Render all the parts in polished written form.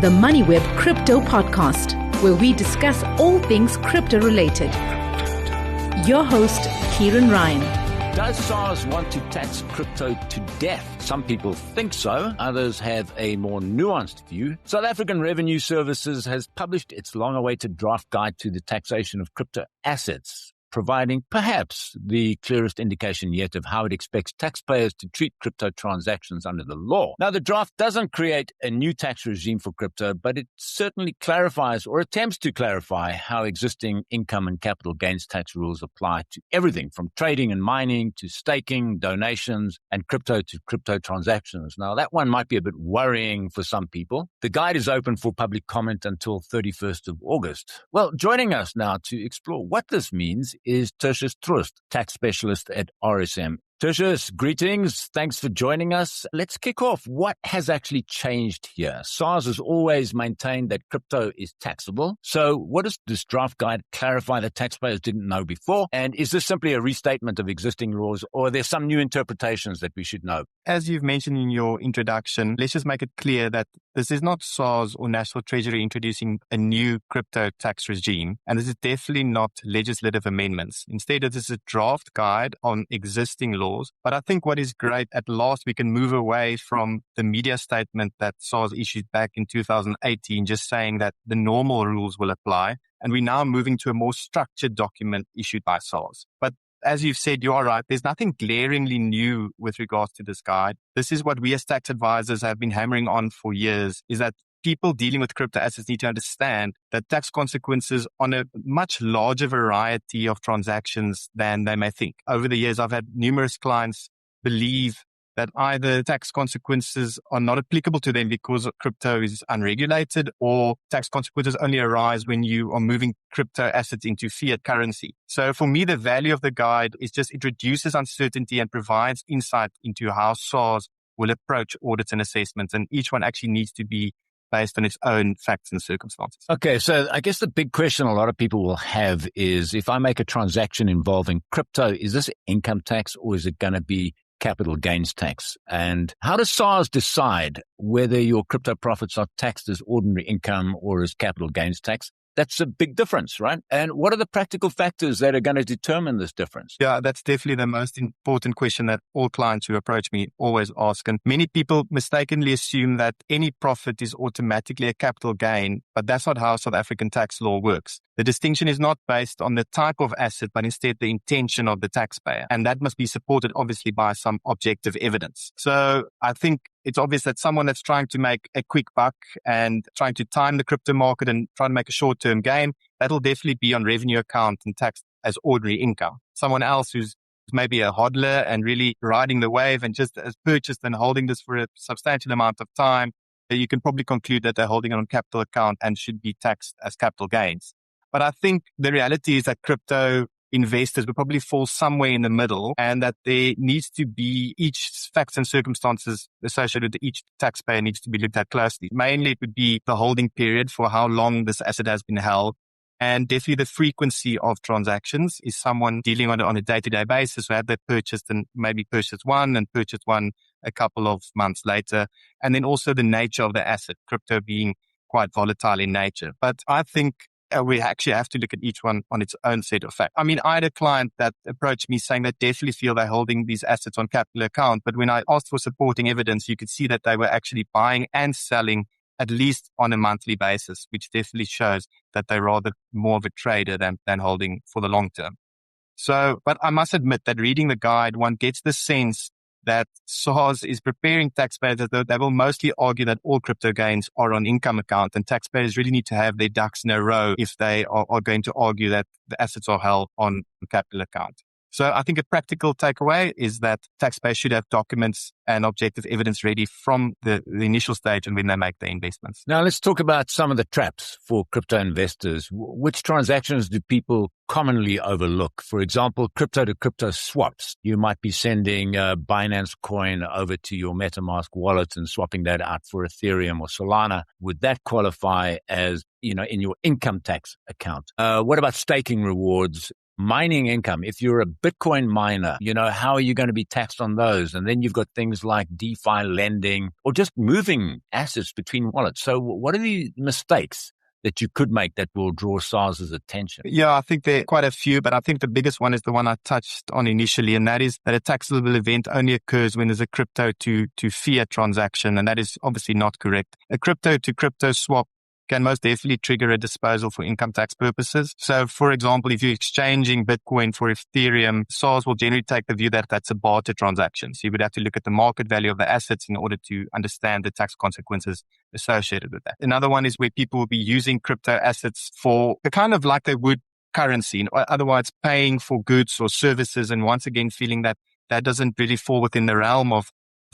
the Moneyweb Crypto Podcast, where we discuss all things crypto related. Your host, Kieran Ryan. Does Sars want to tax crypto to death? Some people think so. Others have a more nuanced view. South African Revenue Services has published its long-awaited draft guide to the taxation of crypto assets, providing perhaps the clearest indication yet of how it expects taxpayers to treat crypto transactions under the law. Now, the draft doesn't create a new tax regime for crypto, but it certainly clarifies or attempts to clarify how existing income and capital gains tax rules apply to everything from trading and mining to staking, donations, and crypto to crypto transactions. Now, that one might be a bit worrying for some people. The guide is open for public comment until 31st of August. Well, joining us now to explore what this means is Tertius Trust, tax specialist at RSM. Tertius, greetings. Thanks for joining us. Let's kick off. What has actually changed here? SARS has always maintained that crypto is taxable. So what does this draft guide clarify that taxpayers didn't know before? And is this simply a restatement of existing laws, or are there some new interpretations that we should know? As you've mentioned in your introduction, let's just make it clear that this is not SARS or National Treasury introducing a new crypto tax regime, and this is definitely not legislative amendments. Instead, it is a draft guide on existing laws. But I think what is great, at last we can move away from the media statement that SARS issued back in 2018, just saying that the normal rules will apply. And we're now moving to a more structured document issued by SARS. But as you've said, you are right. There's nothing glaringly new with regards to this guide. This is what we as tax advisors have been hammering on for years, is that people dealing with crypto assets need to understand that tax consequences on a much larger variety of transactions than they may think. Over the years, I've had numerous clients believe that either tax consequences are not applicable to them because crypto is unregulated, or tax consequences only arise when you are moving crypto assets into fiat currency. So for me, the value of the guide is just it reduces uncertainty and provides insight into how SARS will approach audits and assessments, and each one actually needs to be based on its own facts and circumstances. Okay, so I guess the big question a lot of people will have is, if I make a transaction involving crypto, is this income tax or is it going to be capital gains tax? And how does SARS decide whether your crypto profits are taxed as ordinary income or as capital gains tax? That's a big difference, right? And what are the practical factors that are going to determine this difference? Yeah, that's definitely the most important question that all clients who approach me always ask. And many people mistakenly assume that any profit is automatically a capital gain, but that's not how South African tax law works. The distinction is not based on the type of asset, but instead the intention of the taxpayer. And that must be supported, obviously, by some objective evidence. So I think it's obvious that someone that's trying to make a quick buck and trying to time the crypto market and trying to make a short-term gain, that'll definitely be on revenue account and taxed as ordinary income. Someone else who's maybe a hodler and really riding the wave and just has purchased and holding this for a substantial amount of time, you can probably conclude that they're holding it on capital account and should be taxed as capital gains. But I think the reality is that crypto investors will probably fall somewhere in the middle, and that there needs to be each facts and circumstances associated with each taxpayer needs to be looked at closely. Mainly, it would be the holding period for how long this asset has been held, and definitely the frequency of transactions. Is someone dealing on a day-to-day basis, or have they purchased and maybe purchased one and purchased one a couple of months later? And then also the nature of the asset, crypto being quite volatile in nature. But I think we actually have to look at each one on its own set of facts. I mean, I had a client that approached me saying they definitely feel they're holding these assets on capital account. But when I asked for supporting evidence, you could see that they were actually buying and selling at least on a monthly basis, which definitely shows that they're rather more of a trader than holding for the long term. So, but I must admit that reading the guide, one gets the sense that SARS is preparing taxpayers that they will mostly argue that all crypto gains are on income account, and taxpayers really need to have their ducks in a row if they are going to argue that the assets are held on capital account. So I think a practical takeaway is that taxpayers should have documents and objective evidence ready from the initial stage and when they make their investments. Now let's talk about some of the traps for crypto investors. Which transactions do people commonly overlook? For example, crypto to crypto swaps. You might be sending a Binance coin over to your MetaMask wallet and swapping that out for Ethereum or Solana. Would that qualify as, in your income tax account? What about staking rewards? mining income. If you're a Bitcoin miner, how are you going to be taxed on those? And then you've got things like DeFi lending or just moving assets between wallets. So what are the mistakes that you could make that will draw Sars's attention? Yeah, I think there are quite a few, but I think the biggest one is the one I touched on initially, and that is that a taxable event only occurs when there's a crypto to fiat transaction, and that is obviously not correct. A crypto to crypto swap can most definitely trigger a disposal for income tax purposes. So, for example, if you're exchanging Bitcoin for Ethereum, SARS will generally take the view that that's a barter transaction. So you would have to look at the market value of the assets in order to understand the tax consequences associated with that. Another one is where people will be using crypto assets for kind of like they would currency, otherwise paying for goods or services, and once again feeling that that doesn't really fall within the realm of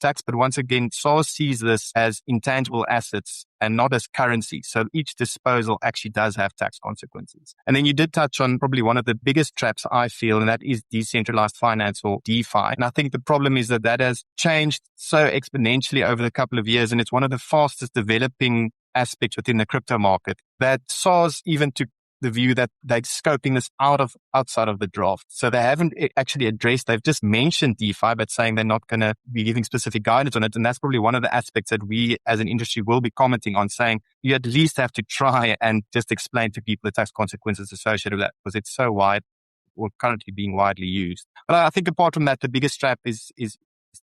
tax. But once again, SARS sees this as intangible assets and not as currency. So each disposal actually does have tax consequences. And then you did touch on probably one of the biggest traps I feel, and that is decentralized finance or DeFi. And I think the problem is that that has changed so exponentially over the couple of years, and it's one of the fastest developing aspects within the crypto market that SARS even took the view that they're scoping this outside of the draft. So they haven't actually addressed, they've just mentioned DeFi, but saying they're not going to be giving specific guidance on it. And that's probably one of the aspects that we as an industry will be commenting on, saying you at least have to try and just explain to people the tax consequences associated with that, because it's so wide or currently being widely used. But I think apart from that, the biggest trap is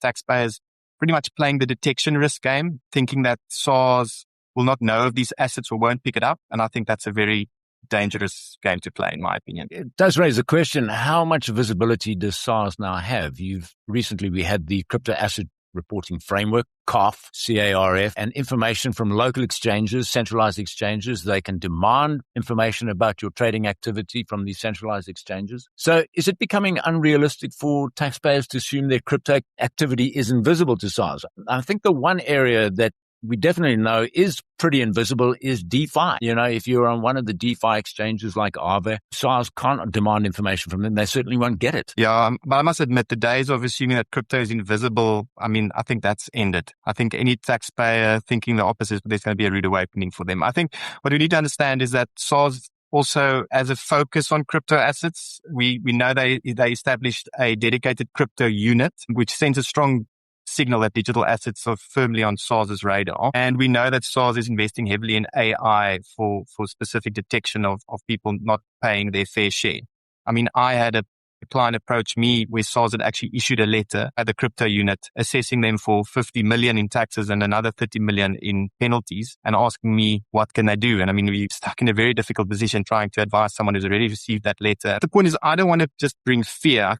taxpayers pretty much playing the detection risk game, thinking that SARS will not know of these assets or won't pick it up. And I think that's a very dangerous game to play, in my opinion. It does raise the question, how much visibility does SARS now have? Recently we had the Crypto Asset Reporting Framework, CARF, and information from local exchanges, centralized exchanges. They can demand information about your trading activity from these centralized exchanges. So is it becoming unrealistic for taxpayers to assume their crypto activity is invisible to SARS? I think the one area that we definitely know is pretty invisible is DeFi. If you're on one of the DeFi exchanges like Aave, SARS can't demand information from them. They certainly won't get it. Yeah, but I must admit, the days of assuming that crypto is invisible, I think that's ended. I think any taxpayer thinking the opposite, there's going to be a rude awakening for them. I think what we need to understand is that SARS also has a focus on crypto assets. We know they established a dedicated crypto unit, which sends a strong signal that digital assets are firmly on SARS's radar. And we know that SARS is investing heavily in AI for specific detection of people not paying their fair share. I had a client approach me where SARS had actually issued a letter at the crypto unit assessing them for 50 million in taxes and another 30 million in penalties and asking me what can they do. And we're stuck in a very difficult position trying to advise someone who's already received that letter. The point is, I don't want to just bring fear.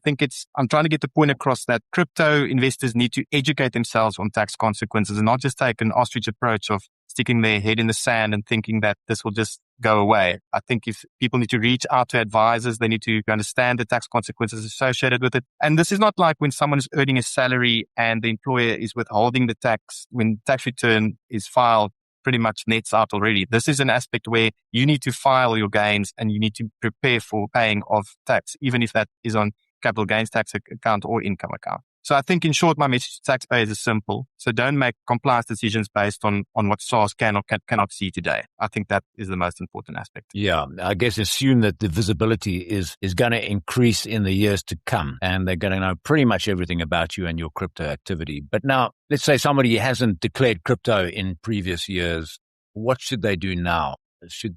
I'm trying to get the point across that crypto investors need to educate themselves on tax consequences and not just take an ostrich approach of sticking their head in the sand and thinking that this will just go away. I think if people need to reach out to advisors, they need to understand the tax consequences associated with it. And this is not like when someone is earning a salary and the employer is withholding the tax when tax return is filed, pretty much nets out already. This is an aspect where you need to file your gains and you need to prepare for paying of tax, even if that is on capital gains tax account or income account. So I think, in short, my message to taxpayers is simple. So don't make compliance decisions based on what SARS can or cannot see today. I think that is the most important aspect. Yeah, I guess assume that the visibility is going to increase in the years to come, and they're going to know pretty much everything about you and your crypto activity. But now, let's say somebody hasn't declared crypto in previous years. What should they do now?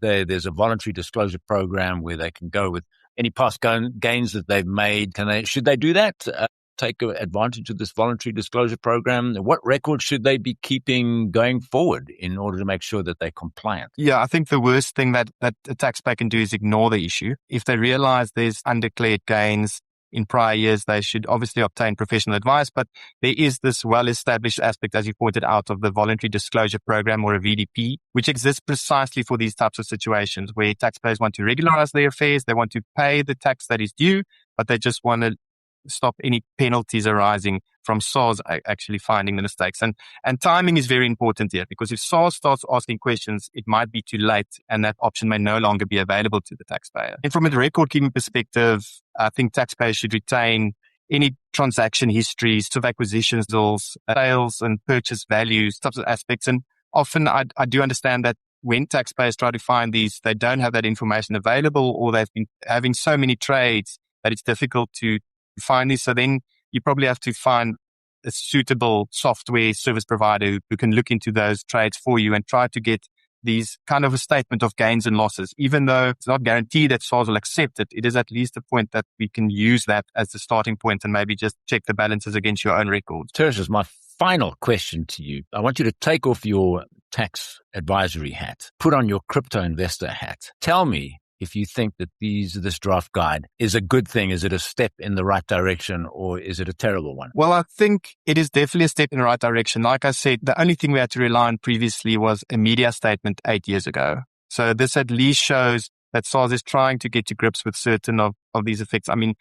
There's a voluntary disclosure program where they can go with any past gains that they've made. Should they do that? Take advantage of this voluntary disclosure program? What records should they be keeping going forward in order to make sure that they're compliant? Yeah, I think the worst thing that a taxpayer can do is ignore the issue. If they realize there's undeclared gains in prior years, they should obviously obtain professional advice. But there is this well-established aspect, as you pointed out, of the voluntary disclosure program, or a VDP, which exists precisely for these types of situations where taxpayers want to regularize their affairs. They want to pay the tax that is due, but they just want to stop any penalties arising from SARS actually finding the mistakes. And timing is very important here, because if SARS starts asking questions, it might be too late and that option may no longer be available to the taxpayer. And from a record keeping perspective, I think taxpayers should retain any transaction histories of acquisitions, sales and purchase values, types of aspects. And often I do understand that when taxpayers try to find these, they don't have that information available, or they've been having so many trades that it's difficult to find these. So then you probably have to find a suitable software service provider who can look into those trades for you and try to get these kind of a statement of gains and losses. Even though it's not guaranteed that SARS will accept it, it is at least a point that we can use that as the starting point and maybe just check the balances against your own records. Tertius, my final question to you. I want you to take off your tax advisory hat, put on your crypto investor hat. Tell me if you think that this draft guide is a good thing. Is it a step in the right direction, or is it a terrible one? Well, I think it is definitely a step in the right direction. Like I said, the only thing we had to rely on previously was a media statement 8 years ago. So this at least shows that SARS is trying to get to grips with certain of these effects. I mean,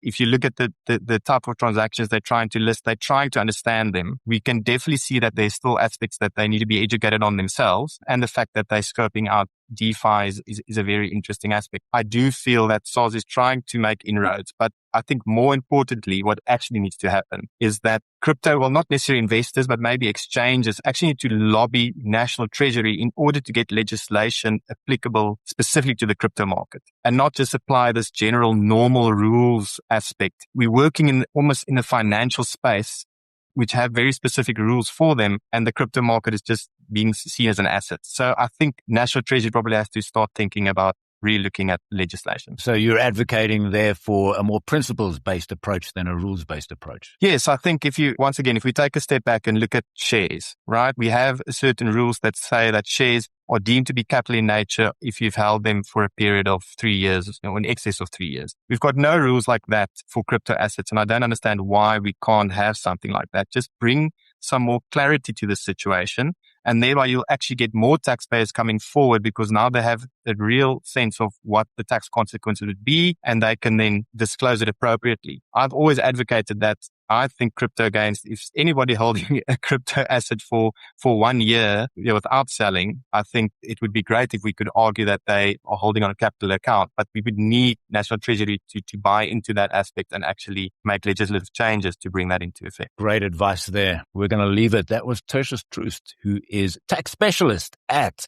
if you look at the type of transactions they're trying to list, they're trying to understand them. We can definitely see that there's still aspects that they need to be educated on themselves. And the fact that they're scoping out DeFi is a very interesting aspect. I do feel that SARS is trying to make inroads, but I think more importantly, what actually needs to happen is that crypto, well, not necessarily investors, but maybe exchanges actually need to lobby National Treasury in order to get legislation applicable specifically to the crypto market and not just apply this general normal rules aspect. We're working almost in a financial space which have very specific rules for them, and the crypto market is just being seen as an asset. So I think National Treasury probably has to start thinking about re-looking at legislation. So you're advocating there for a more principles-based approach than a rules-based approach? Yes, I think if we take a step back and look at shares, right? We have certain rules that say that shares are deemed to be capital in nature if you've held them for a period of 3 years, in excess of 3 years. We've got no rules like that for crypto assets, and I don't understand why we can't have something like that. Just bring some more clarity to the situation, and thereby you'll actually get more taxpayers coming forward because now they have a real sense of what the tax consequences would be, and they can then disclose it appropriately. I've always advocated that. I think crypto gains, if anybody holding a crypto asset for 1 year without selling, I think it would be great if we could argue that they are holding on a capital account, but we would need National Treasury to buy into that aspect and actually make legislative changes to bring that into effect. Great advice there. We're going to leave it. That was Tertius Troost, who is tax specialist at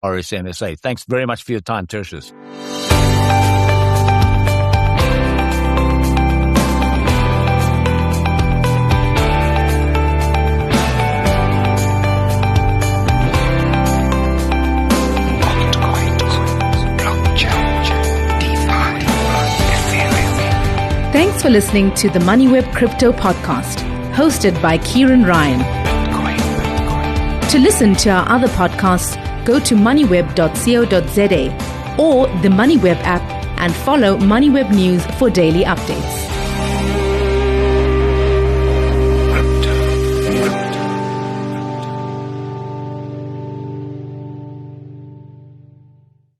RSNSA. Thanks very much for your time, Tertius. Thanks for listening to the Moneyweb Crypto Podcast, hosted by Kieran Ryan. To listen to our other podcasts, go to moneyweb.co.za or the Moneyweb app and follow Moneyweb News for daily updates.